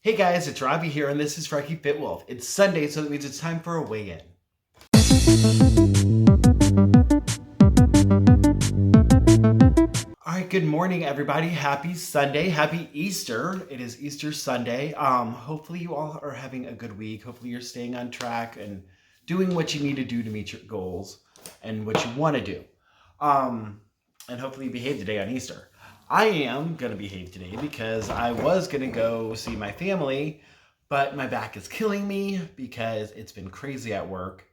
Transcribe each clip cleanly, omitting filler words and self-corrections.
Hey guys, it's Robbie here, and this is FrekiFitWolf. It's Sunday, so that means it's time for a weigh-in. All right, good morning, everybody. Happy Sunday. Happy Easter. It is Easter Sunday. Hopefully you all are having a good week. Hopefully you're staying on track and doing what you need to do to meet your goals and what you want to do. And hopefully you behave today on Easter. I am going to behave today because I was going to go see my family, but my back is killing me because it's been crazy at work.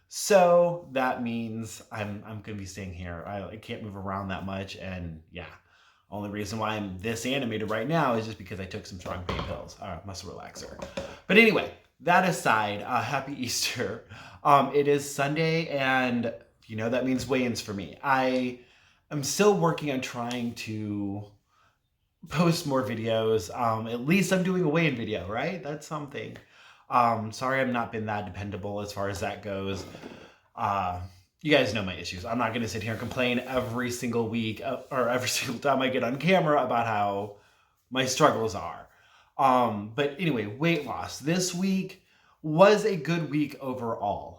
So that means I'm going to be staying here. I can't move around that much, and yeah, only reason why I'm this animated right now is just because I took some strong pain pills, muscle relaxer. But anyway, that aside, happy Easter. It is Sunday, and that means weigh-ins for me. I'm still working on trying to post more videos. At least I'm doing a weigh-in video, right? That's something. Sorry I've not been that dependable as far as that goes. You guys know my issues. I'm not going to sit here and complain every single week or every single time I get on camera about how my struggles are. But anyway, weight loss. This week was a good week overall.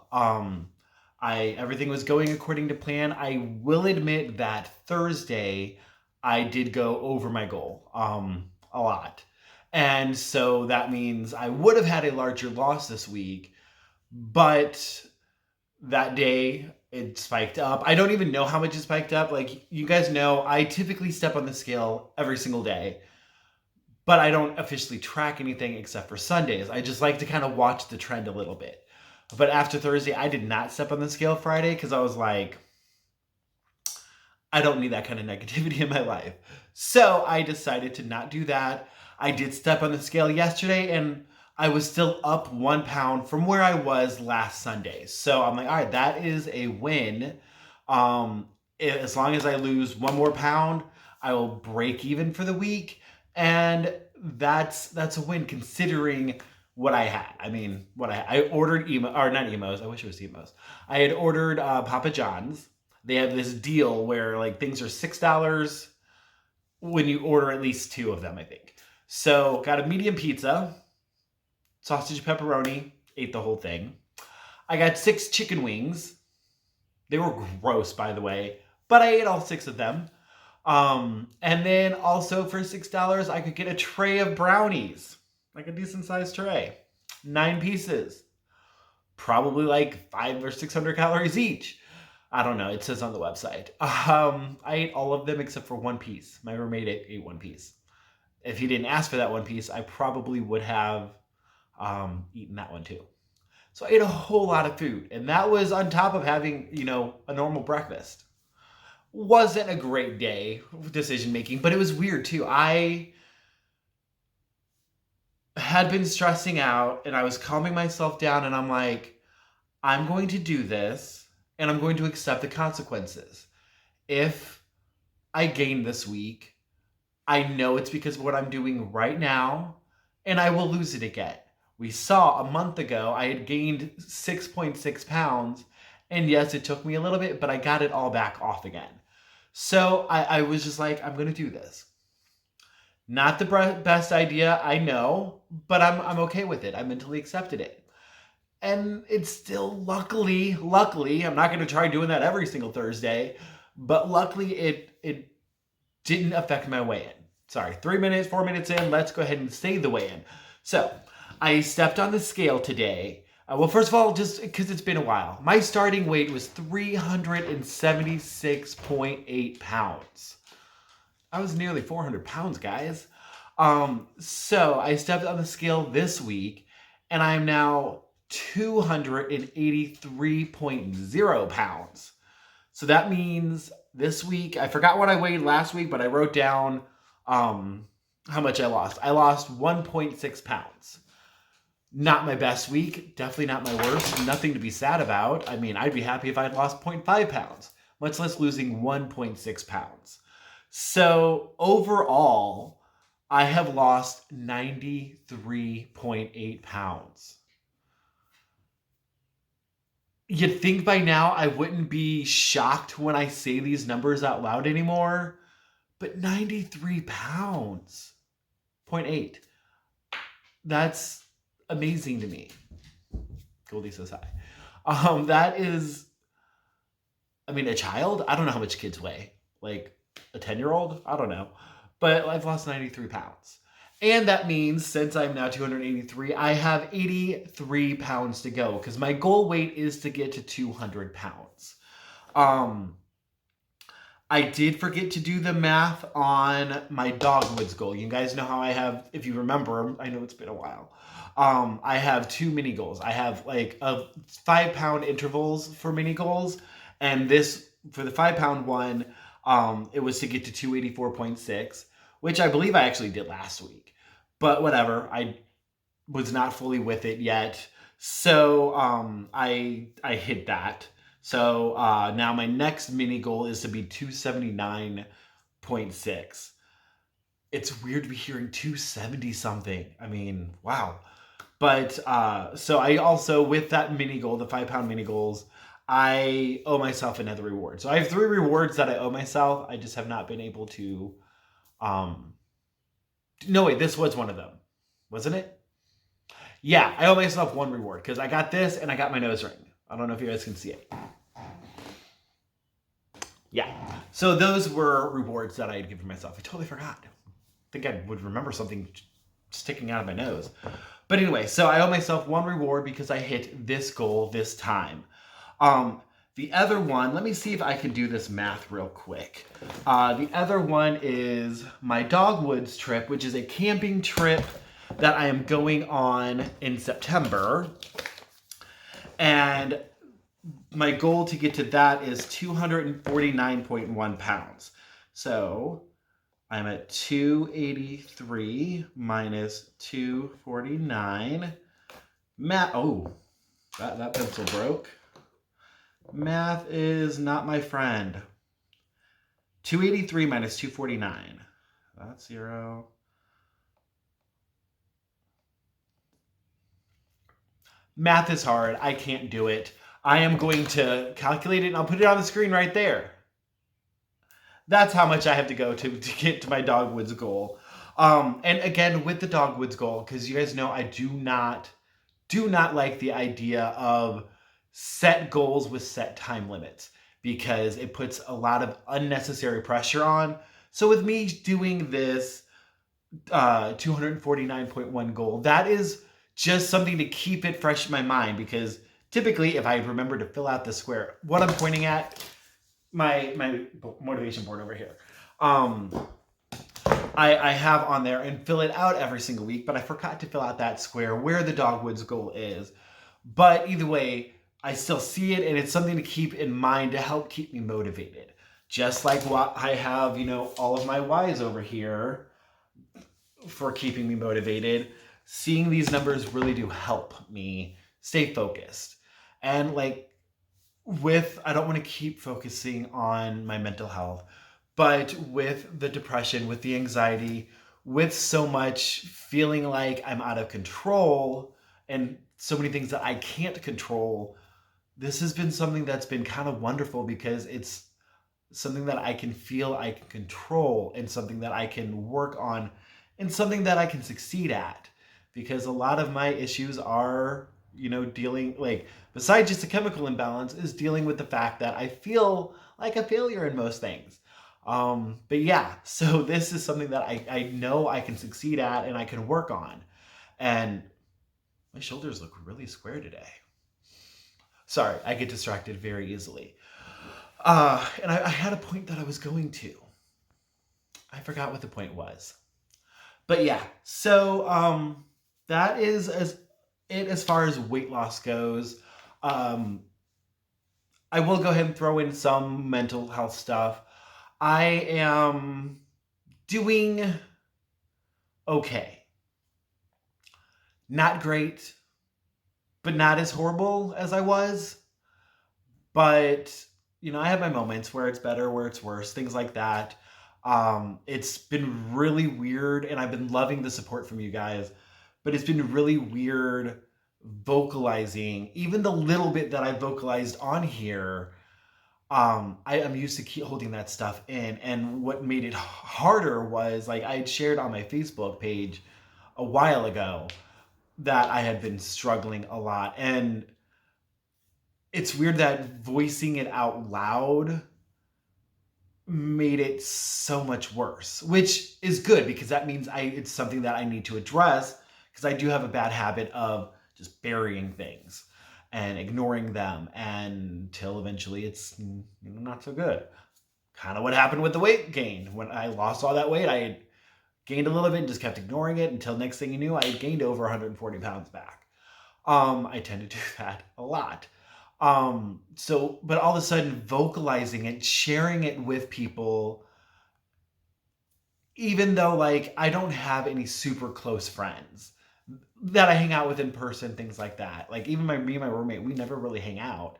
Everything was going according to plan. I will admit that Thursday I did go over my goal a lot. And so that means I would have had a larger loss this week, but that day it spiked up. I don't even know how much it spiked up. Like, you guys know, I typically step on the scale every single day, but I don't officially track anything except for Sundays. I just like to kind of watch the trend a little bit. But after Thursday, I did not step on the scale Friday because I was like, I don't need that kind of negativity in my life. So I decided to not do that. I did step on the scale yesterday, and I was still up 1 pound from where I was last Sunday. So I'm like, all right, that is a win. As long as I lose 1 more pound, I will break even for the week. And that's a win considering what I had. I mean, I ordered not emos. I wish it was emos. I had ordered Papa John's. They have this deal where like things are $6 when you order at least 2 of them, I think. So got a medium pizza, sausage pepperoni, ate the whole thing. I got 6 chicken wings. They were gross, by the way, but I ate all 6 of them. And then also for $6, I could get a tray of brownies, like a decent sized tray, 9 pieces, probably like 500 or 600 calories each. I don't know. It says on the website. I ate all of them except for 1 piece. My roommate ate 1 piece. If he didn't ask for that 1 piece, I probably would have eaten that one too. So I ate a whole lot of food, and that was on top of having, a normal breakfast. Wasn't a great day decision making, but it was weird too. I had been stressing out, and I was calming myself down, and I'm like, I'm going to do this, and I'm going to accept the consequences. If I gain this week, I know it's because of what I'm doing right now, and I will lose it again. We saw a month ago, I had gained 6.6 pounds, and yes, it took me a little bit, but I got it all back off again. So I was just like, I'm going to do this. Not the best idea, I know, but I'm okay with it. I mentally accepted it. And it's still luckily, I'm not going to try doing that every single Thursday, but luckily it didn't affect my weigh-in. Sorry, 4 minutes in, let's go ahead and say the weigh-in. So I stepped on the scale today. Well, first of all, just because it's been a while, my starting weight was 376.8 pounds. I was nearly 400 pounds, guys. So I stepped on the scale this week, and I'm now 283.0 pounds. So that means this week, I forgot what I weighed last week, but I wrote down how much I lost. I lost 1.6 pounds. Not my best week, definitely not my worst, nothing to be sad about. I mean, I'd be happy if I'd lost 0.5 pounds, much less losing 1.6 pounds. So overall, I have lost 93.8 pounds. You'd think by now I wouldn't be shocked when I say these numbers out loud anymore, but 93 pounds, 0.8. That's amazing to me. Goldie says hi. That is, I mean, a child? I don't know how much kids weigh. Like a 10-year-old? I don't know. But I've lost 93 pounds. And that means since I'm now 283, I have 83 pounds to go because my goal weight is to get to 200 pounds. I did forget to do the math on my dogwoods goal. You guys know how I have, if you remember, I know it's been a while. I have 2 mini goals. I have like 5-pound intervals for mini goals. And this, for the 5-pound one, it was to get to 284.6, which I believe I actually did last week. But whatever, I was not fully with it yet. So I hit that. So now my next mini goal is to be 279.6. It's weird to be hearing 270 something. I mean, wow. But so I also, with that mini goal, the 5-pound mini goals, I owe myself another reward. So I have 3 rewards that I owe myself. I just have not been able to. No, wait, this was one of them, wasn't it? Yeah, I owe myself 1 reward because I got this and I got my nose ring. I don't know if you guys can see it. Yeah, so those were rewards that I had given myself. I totally forgot. I think I would remember something sticking out of my nose. But anyway, so I owe myself 1 reward because I hit this goal this time. The other one, let me see if I can do this math real quick. The other one is my Dogwoods trip, which is a camping trip that I am going on in September. And my goal to get to that is 249.1 pounds. So I'm at 283 minus 249. Oh, that pencil broke. Math is not my friend. 283 minus 249. That's 0. Math is hard. I can't do it. I am going to calculate it and I'll put it on the screen right there. That's how much I have to go to get to my Dogwoods goal. And again, with the Dogwoods goal, because you guys know I do not like the idea of set goals with set time limits because it puts a lot of unnecessary pressure on. So with me doing this 249.1 goal, that is just something to keep it fresh in my mind because typically if I remember to fill out the square, what I'm pointing at, my motivation board over here, I have on there and fill it out every single week, but I forgot to fill out that square where the Dogwoods goal is. But either way, I still see it and it's something to keep in mind to help keep me motivated. Just like what I have, all of my whys over here for keeping me motivated. Seeing these numbers really do help me stay focused. And I don't want to keep focusing on my mental health, but with the depression, with the anxiety, with so much feeling like I'm out of control and so many things that I can't control, this has been something that's been kind of wonderful because it's something that I can feel I can control and something that I can work on and something that I can succeed at. Because a lot of my issues are, dealing, besides just a chemical imbalance, is dealing with the fact that I feel like a failure in most things. But yeah, so this is something that I know I can succeed at and I can work on. And my shoulders look really square today. Sorry, I get distracted very easily. And I had a point that I was going to. I forgot what the point was. But yeah, so that is as far as weight loss goes. I will go ahead and throw in some mental health stuff. I am doing okay. Not great, but not as horrible as I was. But, I have my moments where it's better, where it's worse, things like that. It's been really weird, and I've been loving the support from you guys, but it's been really weird vocalizing, even the little bit that I vocalized on here. I'm used to keep holding that stuff in, and what made it harder was I had shared on my Facebook page a while ago that I had been struggling a lot. And it's weird that voicing it out loud made it so much worse, which is good because that means it's something that I need to address, because I do have a bad habit of just burying things and ignoring them until eventually it's not so good. Kind of what happened with the weight gain. When I lost all that weight, I had gained a little bit and just kept ignoring it until next thing you knew, I had gained over 140 pounds back. I tend to do that a lot. But all of a sudden vocalizing it, sharing it with people, even though like I don't have any super close friends that I hang out with in person, things like that. Like even me and my roommate, we never really hang out.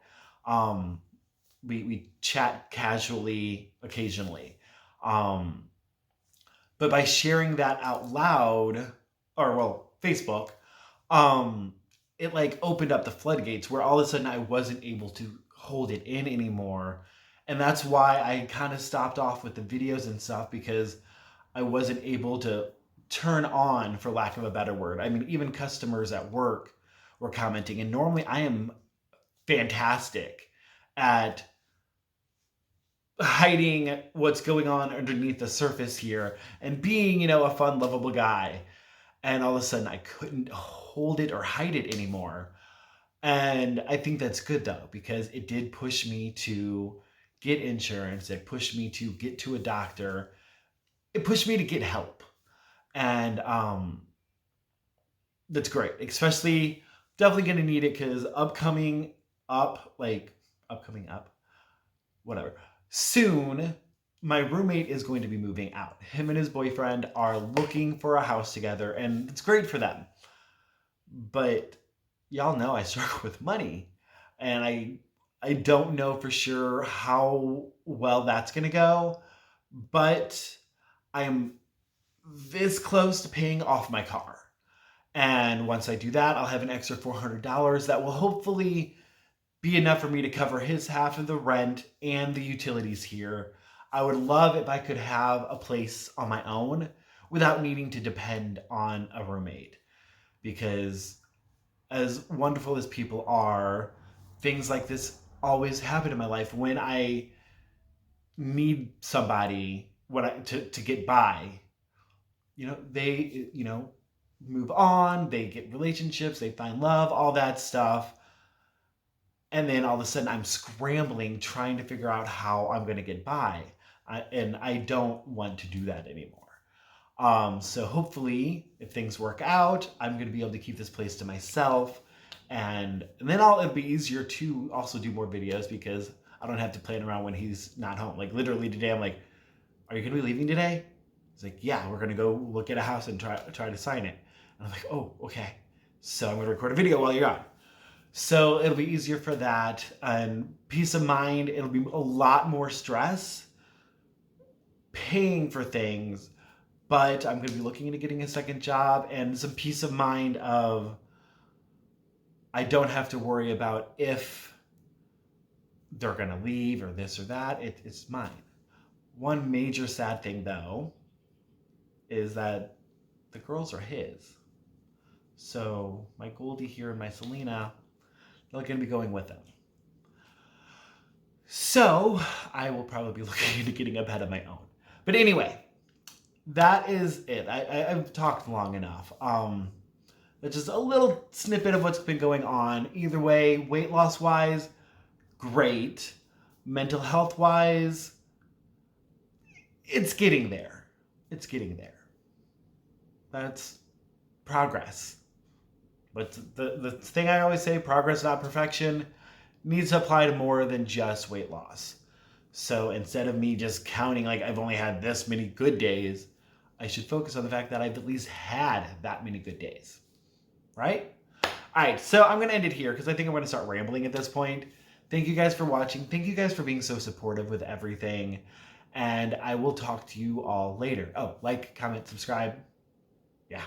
We chat casually occasionally. But by sharing that out loud, or well, Facebook, it like opened up the floodgates where all of a sudden I wasn't able to hold it in anymore. And that's why I kind of stopped off with the videos and stuff, because I wasn't able to turn on, for lack of a better word. I mean, even customers at work were commenting, and normally I am fantastic at hiding what's going on underneath the surface here and being, a fun, lovable guy. And all of a sudden I couldn't hold it or hide it anymore. And I think that's good though, because it did push me to get insurance. It pushed me to get to a doctor. It pushed me to get help. And that's great. Especially definitely going to need it, because soon, my roommate is going to be moving out. Him and his boyfriend are looking for a house together, and it's great for them. But y'all know I struggle with money, and I don't know for sure how well that's going to go, but I am this close to paying off my car. And once I do that, I'll have an extra $400 that will hopefully be enough for me to cover his half of the rent and the utilities here. I would love if I could have a place on my own without needing to depend on a roommate. Because as wonderful as people are, things like this always happen in my life when I need somebody to get by. They, move on, they get relationships, they find love, all that stuff. And then all of a sudden I'm scrambling trying to figure out how I'm going to get by. And I don't want to do that anymore. So hopefully if things work out, I'm going to be able to keep this place to myself. And then it'll be easier to also do more videos, because I don't have to plan around when he's not home. Like literally today, I'm like, are you going to be leaving today? He's like, yeah, we're going to go look at a house and try to sign it. And I'm like, oh, okay. So I'm going to record a video while you're gone. So it'll be easier for that, and peace of mind. It'll be a lot more stress paying for things, but I'm going to be looking into getting a second job and some peace of mind of I don't have to worry about if they're going to leave or this or that. It's mine. One major sad thing though is that the girls are his. So my Goldie here and my Selena, they're going to be going with them. So I will probably be looking into getting a bed of my own. But anyway, that is it. I've talked long enough. That's just a little snippet of what's been going on. Either way, weight loss wise, great. Mental health wise, it's getting there. It's getting there. That's progress. But the thing I always say, progress, not perfection, needs to apply to more than just weight loss. So instead of me just counting like I've only had this many good days, I should focus on the fact that I've at least had that many good days. Right? All right, so I'm going to end it here because I think I'm going to start rambling at this point. Thank you guys for watching. Thank you guys for being so supportive with everything. And I will talk to you all later. Oh, like, comment, subscribe. Yeah.